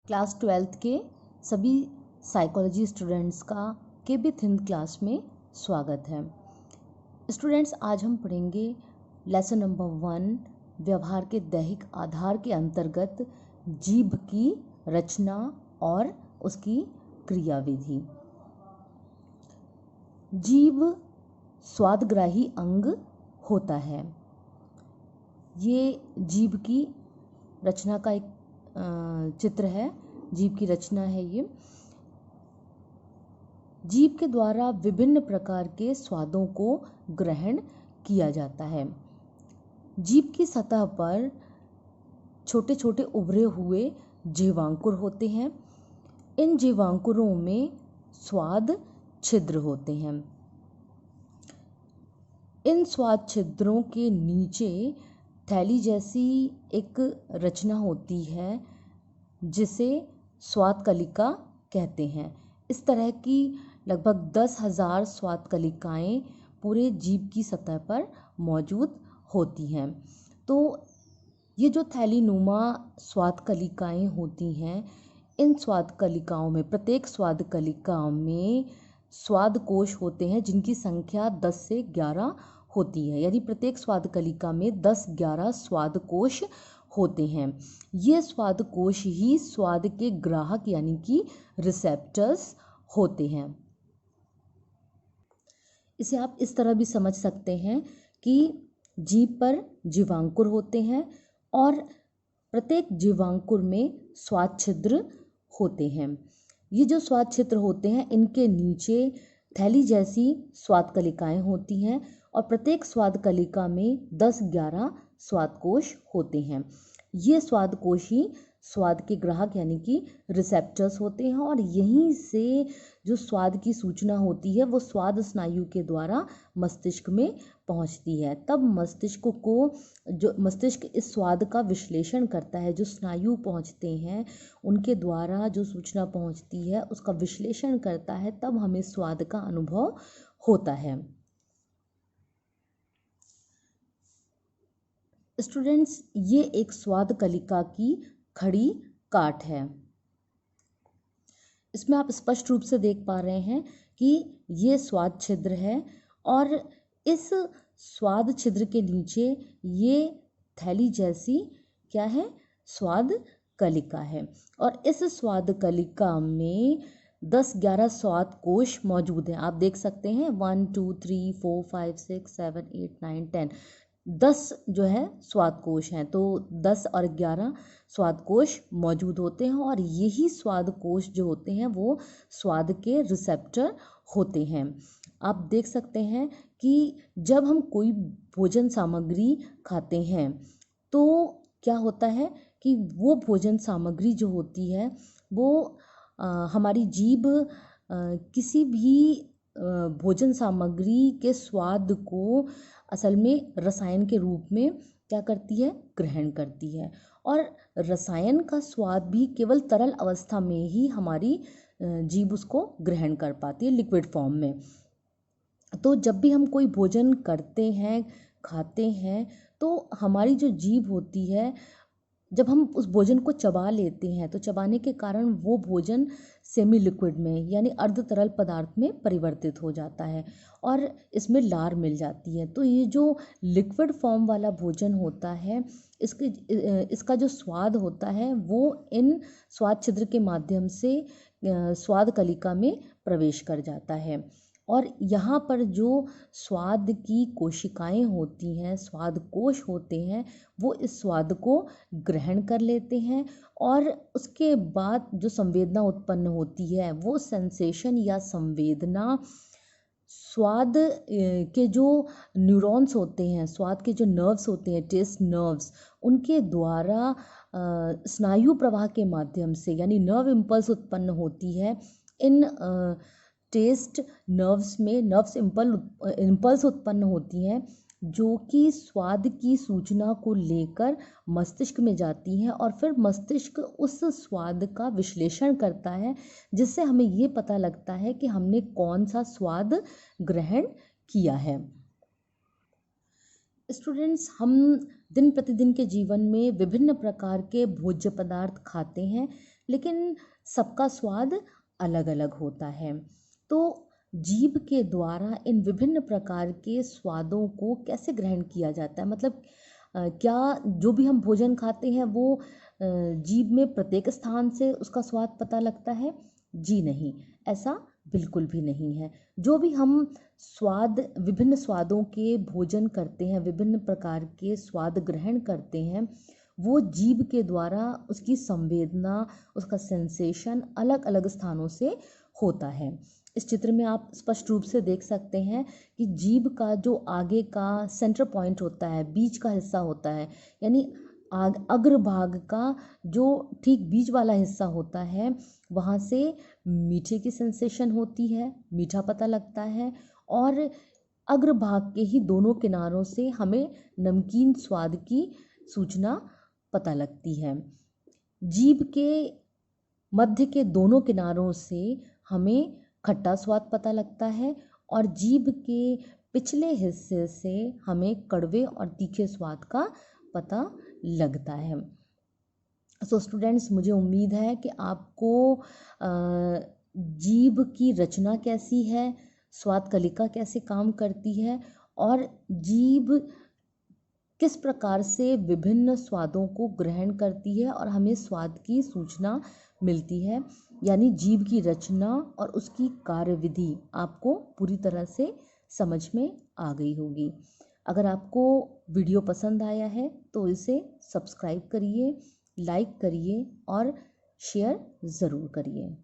Class 12th के सभी psychology students का के थिंद क्लास में स्वागत है। स्टूडेंट्स, आज हम पढ़ेंगे लेसन नंबर 1 व्यवहार के दैहिक आधार के अंतर्गत जीभ की रचना और उसकी क्रियाविधि। जीभ स्वादग्राही अंग होता है। ये जीभ की रचना का एक चित्र है। जीभ की रचना है ये। जीभ के द्वारा विभिन्न प्रकार के स्वादों को ग्रहण किया जाता है। जीभ की सतह पर छोटे छोटे उभरे हुए जीवांकुर होते हैं। इन जीवांकुरों में स्वाद छिद्र होते हैं। इन स्वाद छिद्रों के नीचे थैली जैसी एक रचना होती है जिसे स्वाद कलिका कहते हैं। इस तरह की लगभग 10,000 स्वाद कलिकाएँ पूरे जीभ की सतह पर मौजूद होती हैं। तो ये जो थैलीनुमा स्वाद कलिकाएँ होती हैं, इन स्वाद कलिकाओं में प्रत्येक स्वाद कलिका में स्वाद कोश होते हैं जिनकी संख्या 10 से 11 होती है। यानी प्रत्येक स्वाद कलिका में 10-11 स्वाद कोश होते हैं। ये स्वाद कोश ही स्वाद के ग्राहक यानी कि रिसेप्टर्स होते हैं। इसे आप इस तरह भी समझ सकते हैं कि जीभ पर जीवांकुर होते हैं और प्रत्येक जीवांकुर में स्वाद छिद्र होते हैं। ये जो स्वाद छिद्र होते हैं, इनके नीचे थैली जैसी स्वाद कलिकाएँ होती हैं और प्रत्येक स्वाद कलिका में 10-11 स्वादकोश होते हैं। ये स्वादकोश ही स्वाद के ग्राहक यानी कि रिसेप्टर्स होते हैं और यहीं से जो स्वाद की सूचना होती है वो स्वाद स्नायु के द्वारा मस्तिष्क में पहुंचती है। तब मस्तिष्क इस स्वाद का विश्लेषण करता है। जो स्नायु पहुंचते हैं उनके द्वारा जो सूचना पहुंचती है उसका विश्लेषण करता है, तब हमें स्वाद का अनुभव होता है। स्टूडेंट्स, ये एक स्वाद कलिका की खड़ी काट है। इसमें आप स्पष्ट रूप से देख पा रहे हैं कि ये स्वाद छिद्र है और इस स्वाद छिद्र के नीचे ये थैली जैसी क्या है, स्वाद कलिका है और इस स्वाद कलिका में 10-11 स्वाद कोश मौजूद हैं। आप देख सकते हैं 1 2 3 4 5 6 7 8 9 10 10 जो है स्वाद कोश हैं। तो 10 और 11 स्वाद कोश मौजूद होते हैं और यही स्वाद कोश जो होते हैं वो स्वाद के रिसेप्टर होते हैं। आप देख सकते हैं कि जब हम कोई भोजन सामग्री खाते हैं तो क्या होता है कि वो भोजन सामग्री जो होती है वो हमारी जीभ किसी भी भोजन सामग्री के स्वाद को असल में रसायन के रूप में क्या करती है, ग्रहण करती है। और रसायन का स्वाद भी केवल तरल अवस्था में ही हमारी जीभ उसको ग्रहण कर पाती है, लिक्विड फॉर्म में। तो जब भी हम कोई भोजन करते हैं, खाते हैं, तो हमारी जो जीभ होती है, जब हम उस भोजन को चबा लेते हैं तो चबाने के कारण वो भोजन सेमी लिक्विड में यानी अर्ध तरल पदार्थ में परिवर्तित हो जाता है और इसमें लार मिल जाती है। तो ये जो लिक्विड फॉर्म वाला भोजन होता है, इसका जो स्वाद होता है वो इन स्वाद छिद्र के माध्यम से स्वाद कलिका में प्रवेश कर जाता है और यहाँ पर जो स्वाद की कोशिकाएं होती हैं, स्वाद कोश होते हैं, वो इस स्वाद को ग्रहण कर लेते हैं और उसके बाद जो संवेदना उत्पन्न होती है वो सेंसेशन या संवेदना स्वाद के जो न्यूरॉन्स होते हैं, स्वाद के जो नर्व्स होते हैं, टेस्ट नर्व्स, उनके द्वारा स्नायु प्रवाह के माध्यम से यानी नर्व इम्पल्स उत्पन्न होती है। इन टेस्ट नर्व्स में नर्व्स इम्पल्स उत्पन्न होती हैं जो कि स्वाद की सूचना को लेकर मस्तिष्क में जाती हैं और फिर मस्तिष्क उस स्वाद का विश्लेषण करता है जिससे हमें ये पता लगता है कि हमने कौन सा स्वाद ग्रहण किया है। स्टूडेंट्स, हम दिन प्रतिदिन के जीवन में विभिन्न प्रकार के भोज्य पदार्थ खाते हैं, लेकिन सबका स्वाद अलग अलग होता है। तो जीभ के द्वारा इन विभिन्न प्रकार के स्वादों को कैसे ग्रहण किया जाता है, मतलब क्या जो भी हम भोजन खाते हैं वो जीभ में प्रत्येक स्थान से उसका स्वाद पता लगता है? जी नहीं, ऐसा बिल्कुल भी नहीं है। जो भी हम स्वाद विभिन्न स्वादों के भोजन करते हैं, विभिन्न प्रकार के स्वाद ग्रहण करते हैं, वो जीभ के द्वारा उसकी संवेदना, उसका सेंसेशन अलग अलग स्थानों से होता है। इस चित्र में आप स्पष्ट रूप से देख सकते हैं कि जीभ का जो आगे का सेंटर पॉइंट होता है, बीच का हिस्सा होता है, यानी अग्रभाग का जो ठीक बीच वाला हिस्सा होता है, वहाँ से मीठे की सेंसेशन होती है, मीठा पता लगता है, और अग्रभाग के ही दोनों किनारों से हमें नमकीन स्वाद की सूचना पता लगती है। जीभ के मध्य के दोनों किनारों से हमें खट्टा स्वाद पता लगता है, और जीभ के पिछले हिस्से से हमें कड़वे और तीखे स्वाद का पता लगता है। सो स्टूडेंट्स, मुझे उम्मीद है कि आपको जीभ की रचना कैसी है, स्वाद कलिका कैसे काम करती है, और जीभ किस प्रकार से विभिन्न स्वादों को ग्रहण करती है और हमें स्वाद की सूचना मिलती है, यानी जीभ की रचना और उसकी कार्यविधि आपको पूरी तरह से समझ में आ गई होगी। अगर आपको वीडियो पसंद आया है तो इसे सब्सक्राइब करिए, लाइक करिए और शेयर ज़रूर करिए।